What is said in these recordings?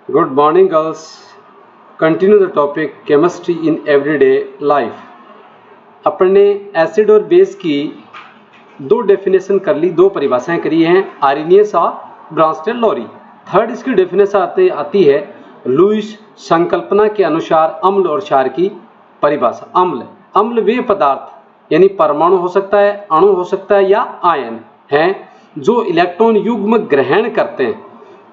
Good morning, girls. Continue the topic chemistry in everyday life. अपने acid और base की दो डेफिनेशन कर ली, दो परिभाषाएं करी हैं, आर्रेनियस और ब्रांस्टेड-लॉरी। थर्ड इसकी डेफिनेशन आती है लुईस संकल्पना के अनुसार अम्ल और क्षार की परिभाषा। अम्ल वे पदार्थ यानी परमाणु हो सकता है, अणु हो सकता है या आयन हैं जो इलेक्ट्रॉन युग्म ग्रहण करते हैं।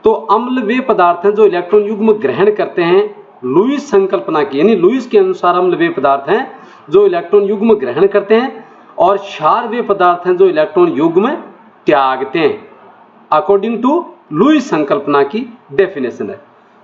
तो अम्ल वे पदार्थ हैं जो इलेक्ट्रॉन युग्म ग्रहण करते हैं लुईस संकल्पना की, यानी लुईस के अनुसार अम्ल वे पदार्थ हैं जो इलेक्ट्रॉन युग्म ग्रहण करते हैं, और क्षार वे पदार्थ हैं जो इलेक्ट्रॉन युग्म त्यागते हैं, अकॉर्डिंग टू लुईस संकल्पना की डेफिनेशन है।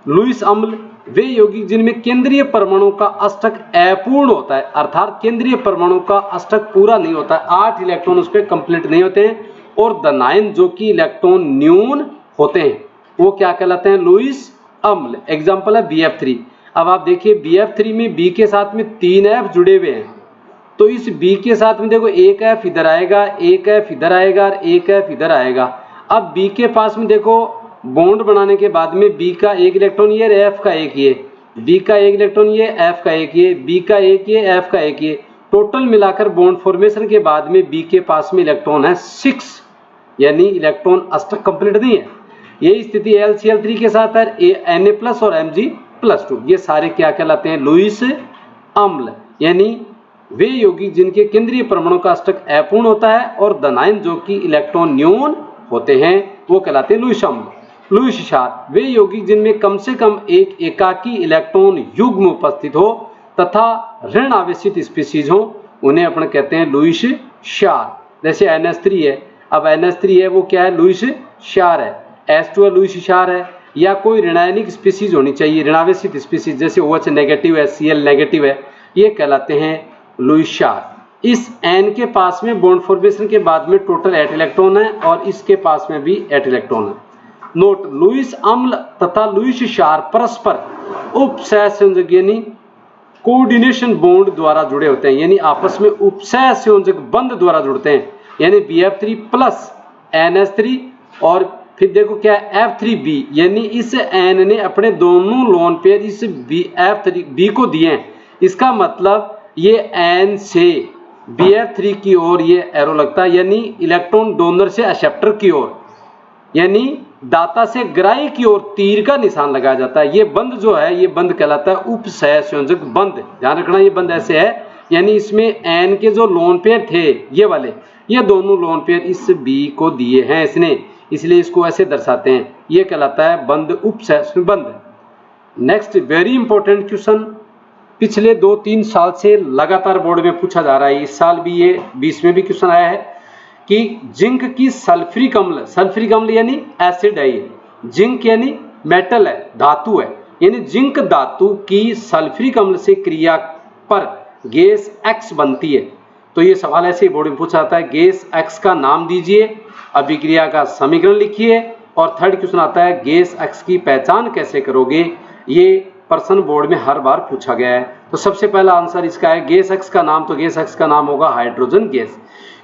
लुईस अम्ल वे यौगिक जिनमें केंद्रीय परमाणु का अष्टक अपूर्ण होता है, अर्थात केंद्रीय परमाणु का अष्टक पूरा नहीं होता है, 8 इलेक्ट्रॉन उस पर कंप्लीट नहीं होते हैं, और दनायन जो कि इलेक्ट्रॉन न्यून होते हैं वो क्या कहलाते हैं? लुईस अम्ल। एग्जाम्पल है BF3। अब आप देखिए BF3 में B के साथ में 3 F जुड़े हुए हैं, तो इस B के साथ में देखो एक F इधर आएगा, एक F इधर आएगा और एक F इधर आएगा। अब B के पास में देखो बॉन्ड बनाने के बाद में B का एक इलेक्ट्रॉन ये, F का एक ये, B का एक इलेक्ट्रॉन ये, F का एक ये, B का एक ये, F का एक ये, टोटल मिलाकर बॉन्ड फॉर्मेशन के बाद में B के पास में इलेक्ट्रॉन है 6, यानी इलेक्ट्रॉन अष्टक कंप्लीट नहीं है। यही स्थिति LCl3 के साथ है, Na+ और Mg+2। ये सारे क्या कहलाते हैं? लुईस अम्ल, यानी वे यौगिक जिनके केंद्रीय परमाणु का अष्टक अपूर्ण होता है और धनायन जो कि इलेक्ट्रॉन न्यून होते हैं वो कहलाते हैं लुईस अम्ल। लुईस क्षार वे यौगिक जिनमें कम से कम एक एकाकी इलेक्ट्रॉन युग्म उपस्थित हो तथा ऋण आवेशित स्पीशीज हो, उन्हें अपन कहते हैं लुईस क्षार। जैसे NH3 है, अब NH3 है वो क्या है? लुईस क्षार है। H2 लुईस क्षार है, या कोई ऋणायनिक स्पीशीज होनी चाहिए, ऋणावेशित स्पीशीज, जैसे OH नेगेटिव है, Cl नेगेटिव है, ये कहलाते हैं लुईस क्षार। इस N के पास में बॉन्ड फॉर्मेशन के बाद में टोटल 8 इलेक्ट्रॉन है और इसके पास में भी 8 इलेक्ट्रॉन है। नोट, लुईस अम्ल तथा लुईस क्षार परस्पर उपसह संयोजक यानी कोऑर्डिनेशन बॉन्ड द्वारा जुड़े होते हैं, यानी आपस में उपसह संयोजक बंध द्वारा जुड़ते हैं, यानी BF3 प्लस NH3 और फिर देखो क्या है F3B, यानी इस N ने अपने दोनों लोन पेयर इस BF3B को दिए हैं। इसका मतलब ये N से BF3 की ओर ये एरो लगता है, यानी इलेक्ट्रॉन डोनर से एक्सेप्टर की ओर, यानी दाता से ग्राही की ओर तीर का निशान लगाया जाता है। ये बंध जो है ये बंध कहलाता है उपसह संयोजक बंध। ध्यान रखना ये बंध ऐसे है, यानी इसमें N के जो लोन पेयर थे ये वाले, ये दोनों लोन पेयर इस B को दिए हैं इसने, इसलिए इसको ऐसे दर्शाते हैं, ये कहलाता है बंध, उपसह बंध। नेक्स्ट वेरी इंपॉर्टेंट क्वेश्चन, पिछले 2-3 साल से लगातार बोर्ड में पूछा जा रहा है, इस साल भी ये 20 में भी क्वेश्चन आया है कि जिंक की सल्फ्यूरिक अम्ल यानी एसिड है, ये जिंक यानी मेटल है, धातु है, यानी जिंक धातु की सल्फ्यूरिक अम्ल से क्रिया पर गैस X बनती है। तो ये सवाल ऐसे ही बोर्ड में पूछा जाता है, गैस X का नाम दीजिए, अभिक्रिया का समीकरण लिखिए, और थर्ड क्वेश्चन आता है गैस X की पहचान कैसे करोगे। ये प्रश्न बोर्ड में हर बार पूछा गया है। तो सबसे पहला आंसर इसका है गैस X का नाम, तो गैस X का नाम होगा हाइड्रोजन गैस।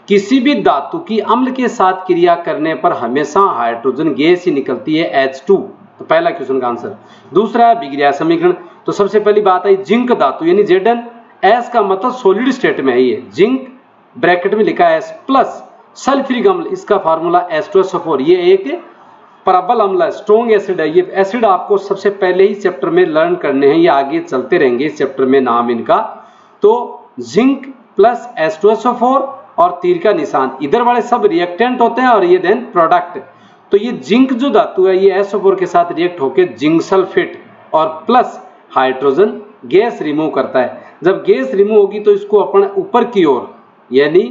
किसी भी धातु की अम्ल के साथ क्रिया करने पर हमेशा हाइड्रोजन गैस ही निकलती है, H2। तो पहला क्वेश्चन का आंसर। दूसरा अभिक्रिया समीकरण, तो सबसे पहली बात है जिंक धातु यानी Zn, S का मतलब सॉलिड स्टेट में है, ये जिंक ब्रैकेट में लिखा है S प्लस सल्फ्यूरिक अम्ल, इसका फार्मूला H2SO4, ये एक प्रबल अम्ल है, स्ट्रॉन्ग एसिड है। ये एसिड आपको सबसे पहले ही चैप्टर में लर्न करने हैं, ये आगे चलते रहेंगे इस चैप्टर में नाम इनका। तो जिंक प्लस H2SO4 और तीर का निशान, इधर वाले सब रिएक्टेंट होते हैं और ये देन प्रोडक्ट। तो ये जिंक जो धातु है ये SO4 के साथ रिएक्ट होकर जिंक सल्फेट और प्लस हाइड्रोजन गैस रिमूव करता है। जब गैस रिमूव होगी तो इसको अपन ऊपर की ओर यानी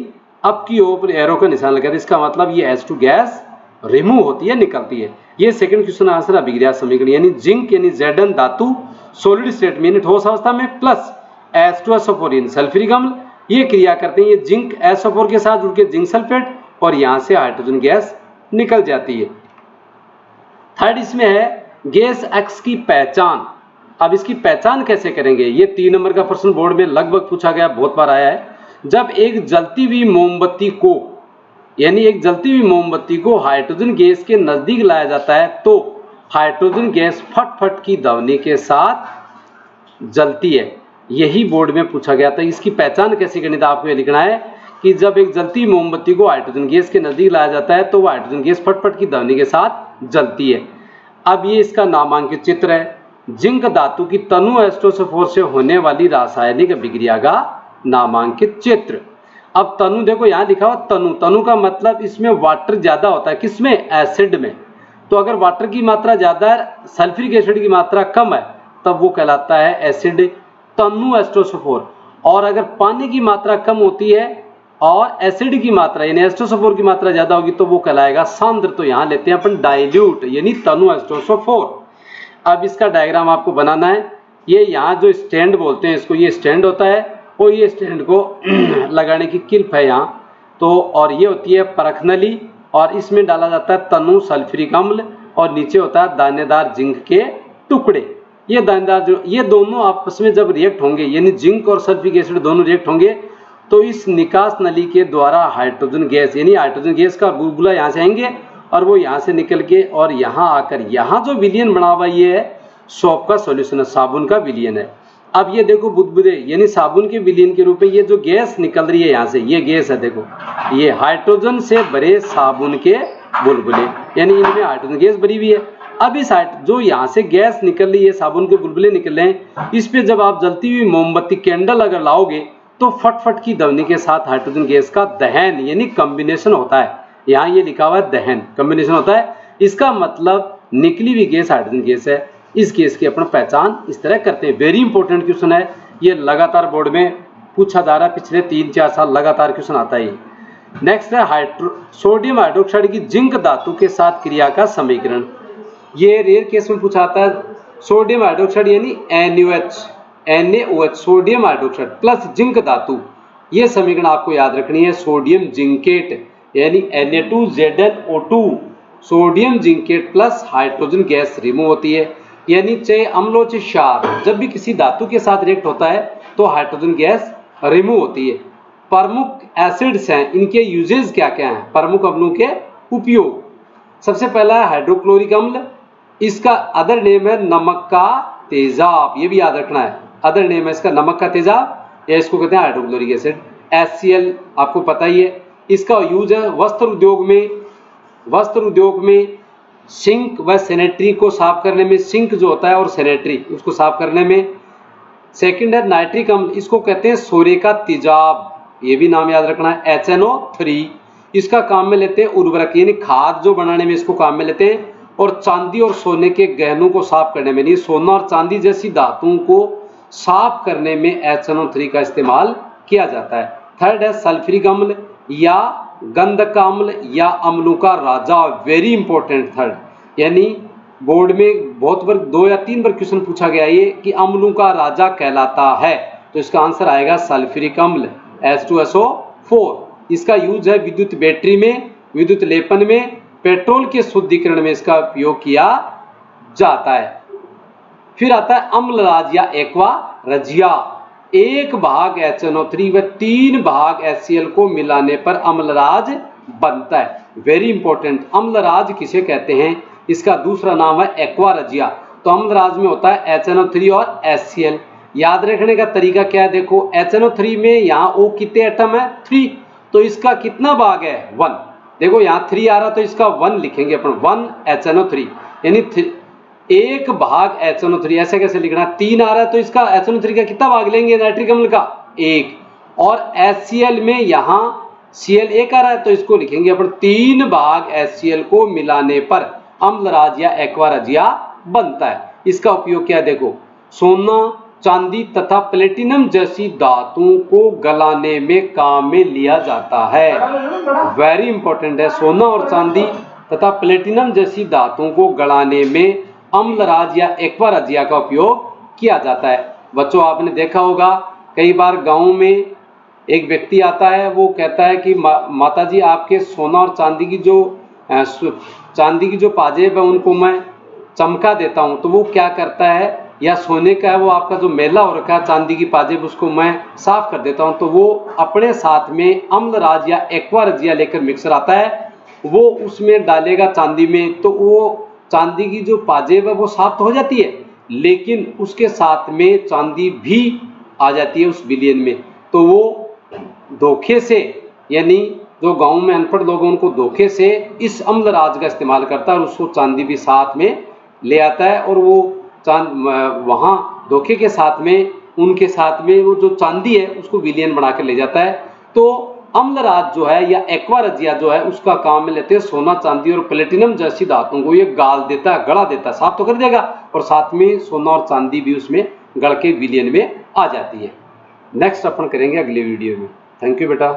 अप की ओर एरो का निशान लगाते हैं, इसका मतलब ये H2 गैस रिमूव होती है, निकलती है। ये सेकंड क्वेश्चन आंसर अभिक्रिया समीकरण, यानी जिंक यानी Zn धातु सॉलिड स्टेट में ठोस अवस्था में प्लस H2SO4 यानी सल्फ्यूरिक अम्ल, ये क्रिया करते हैं, ये जिंक SO4 के साथ जुड़ के जिंक सल्फेट और यहां से हाइड्रोजन गैस निकल जाती है। थर्ड इसमें है गैस X की पहचान। अब इसकी पहचान कैसे करेंगे, ये 3 नंबर का प्रश्न बोर्ड में लगभग पूछा गया, बहुत बार आया है। जब एक जलती हुई मोमबत्ती को यानी एक जलती हुई मोमबत्ती को हाइड्रोजन गैस के नजदीक लाया जाता है तो हाइड्रोजन गैस फट की ध्वनि के साथ जलती है। यही बोर्ड में पूछा गया था। इसकी पहचान कैसे करनी था, आपको ये लिखना है कि जब एक जलती मोमबत्ती को हाइड्रोजन गैस के नजदीक लाया जाता है तो वह हाइड्रोजन गैस फट की ध्वनि के साथ जलती है। अब ये इसका नामांकित चित्र है। जिंक धातु की तनु एस्ट्रोसफोर से होने वाली रासायनिक अभिक्रिया का नामांकित चित्र। अब तनु देखो यहाँ लिखा हुआ तनु का मतलब इसमें वाटर ज्यादा होता है, किसमें, एसिड में। तो अगर वाटर की मात्रा ज्यादा है, सल्फ्यूरिक एसिड की मात्रा कम है, तब वो कहलाता है एसिड तनु एस्ट्रोसफोर। और अगर पानी की मात्रा कम होती है और एसिड की मात्रा यानी एस्ट्रोसफोर की मात्रा ज्यादा होगी तो वो कहलाएगा सांद्र। तो यहाँ लेते हैं अपन डाइल्यूट यानी तनु एस्ट्रोसफोर। अब इसका डायग्राम आपको बनाना है। ये यहाँ जो स्टैंड बोलते हैं इसको, ये स्टैंड होता है और ये स्टैंड को लगाने की क्लिप है यहाँ तो, और ये होती है परख नली और इसमें डाला जाता है तनु सल्फ्यूरिक अम्ल और नीचे होता है दानेदार जिंक के टुकड़े। ये दानेदार जो ये दोनों आपस में जब रिएक्ट होंगे यानी जिंक और सल्फ्यूरिक एसिड दोनों रिएक्ट होंगे तो इस निकास नली के द्वारा हाइड्रोजन गैस यानी हाइड्रोजन गैस का बुलबुला यहाँ से आएंगे और वो यहाँ से निकल के और यहाँ आकर यहाँ जो विलयन बना हुआ ये है सोप का सॉल्यूशन है, साबुन का विलयन है। अब ये देखो बुदबुदे यानी साबुन के विलयन के रूप में ये जो गैस निकल रही है यहाँ से, ये गैस है, देखो ये हाइड्रोजन से भरे साबुन के बुलबुले यानी इनमें हाइड्रोजन गैस भरी हुई है। अब इस जो यहाँ से गैस निकल रही है, साबुन के बुलबुले निकल रहे हैं, इस पे जब आप जलती हुई मोमबत्ती कैंडल अगर लाओगे तो फट की ध्वनि के साथ हाइड्रोजन गैस का दहन यानी कॉम्बिनेशन होता है। यहाँ ये लिखा हुआ है दहन, कॉम्बिनेशन होता है। इसका मतलब निकली हुई गैस हाइड्रोजन गैस है। इस गैस की अपन पहचान इस तरह करते हैं। वेरी इंपॉर्टेंट क्वेश्चन है ये, लगातार बोर्ड में पूछा जा रहा है, पिछले 3-4 साल लगातार क्वेश्चन आता है। नेक्स्ट है सोडियम हाइड्रोक्साइड की जिंक धातु के साथ क्रिया का समीकरण। ये रेयर केस में पूछा आता है। सोडियम हाइड्रोक्साइड यानी NaOH sodium hydroxide plus zinc धातु, ये समीकरण आपको याद रखनी है। सोडियम जिंकेट यानी Na2ZnO2 sodium zincate plus hydrogen gas remove होती है। यानी चाहे अम्लों चाहे क्षार, जब भी किसी धातु के साथ रिएक्ट होता है तो हाइड्रोजन गैस रिमूव होती है। प्रमुख एसिड्स हैं, इनके यूजेस क्या क्या हैं, प्रमुख अम्लों के उपयोग। सबसे पहला है हाइड्रोक्लोरिक अम्ल, इसका अदर नेम है नमक का तेजाब, ये भी याद रखना है। अदर नेम है इसका नमक का तेजाब या इसको कहते हैं हाइड्रोक्लोरिक एसिड। HCl आपको पता ही है। इसका यूज है वस्त्र उद्योग में सिंक व सैनिटरी को साफ करने में, सिंक जो होता है और सैनिटरी उसको साफ करने में। सेकंड है नाइट्रिक अम्ल, इसको कहते हैं सोरे का तेजाब, ये भी नाम याद रखना है। HNO3 इसका काम में लेते हैं उर्वरक यानी खाद जो बनाने में इसको काम में लेते हैं। और चांदी और सोने के गहनों को साफ करने में, नहीं सोना और चांदी जैसी धातुओं को साफ करने में HNO3 का इस्तेमाल किया जाता है। थर्ड है सल्फ्यूरिक अम्ल या गंधक अम्ल या अम्लों का राजा, वेरी इंपॉर्टेंट थर्ड। यानी बोर्ड में बहुत बार 2 या 3 बार क्वेश्चन पूछा गया ये कि अम्लों का राजा कहलाता है, तो इसका आंसर आएगा सल्फ्यूरिक अम्ल H2SO4। इसका यूज है विद्युत बैटरी में, विद्युत लेपन में, पेट्रोल के शुद्धिकरण में इसका उपयोग किया जाता है। फिर आता है अम्लराज या एक्वा रजिया। 1 भाग HNO3 व 3 भाग HCl को मिलाने पर अम्लराज बनता है। वेरी इंपॉर्टेंट, अम्लराज किसे कहते हैं, इसका दूसरा नाम है एक्वा रजिया। तो अम्लराज में होता है HNO3 और HCl। याद रखने का तरीका क्या है, देखो HNO3 में यहाँ O कितने एटम है, 3, तो इसका कितना भाग है, 1। देखो यहाँ 3 आ रहा तो इसका 1 लिखेंगे अपन, 1 HNO3 यानी 1 भाग HNO3। ऐसे कैसे लिखना, 3 आ रहा है तो इसका HNO3 का कितना भाग लेंगे, नाइट्रिक अम्ल का 1। और HCl में यहाँ Cl 1 आ रहा है तो इसको लिखेंगे अपन 3 भाग HCl को मिलाने पर अम्लराज या एक्वा रजिया बनता है। इसका उपयोग क्या है, देखो सोना, चांदी तथा प्लेटिनम जैसी धातुओं को गलाने में काम में लिया जाता है। वेरी इंपॉर्टेंट है, सोना और चांदी तथा प्लेटिनम जैसी धातुओं को गलाने में अम्लराज या एक्वा रजिया का उपयोग किया जाता है। बच्चों आपने देखा होगा कई बार गाँव में एक व्यक्ति आता है, वो कहता है कि माताजी आपके सोना और चांदी की जो पाजेब है उनको मैं चमका देता हूँ। तो वो क्या करता है, या सोने का है वो आपका जो मेला हो रखा है चांदी की पाजेब उसको मैं साफ कर देता हूँ। तो वो अपने साथ में अम्लराज या एक्वा रजिया लेकर मिक्सर आता है, वो उसमें डालेगा चांदी में, तो वो चांदी की जो पाजेब है वो साफ तो हो जाती है, लेकिन उसके साथ में चांदी भी आ जाती है उस विलयन में। तो वो धोखे से, यानी जो गांव में अनपढ़ लोग हैं उनको धोखे से इस अम्ल राज का इस्तेमाल करता है और उसको चांदी भी साथ में ले आता है, और वो वहाँ धोखे के साथ में उनके साथ में वो जो चांदी है उसको विलयन बना के ले जाता है। तो अम्लराज जो है या एक्वारजिया जो है उसका काम में लेते हैं सोना चांदी और प्लेटिनम जैसी धातुओं को ये गाल देता है, गड़ा देता है, साफ तो कर देगा, और साथ में सोना और चांदी भी उसमें गड़ के विलयन में आ जाती है। नेक्स्ट अपन करेंगे अगले वीडियो में। थैंक यू बेटा।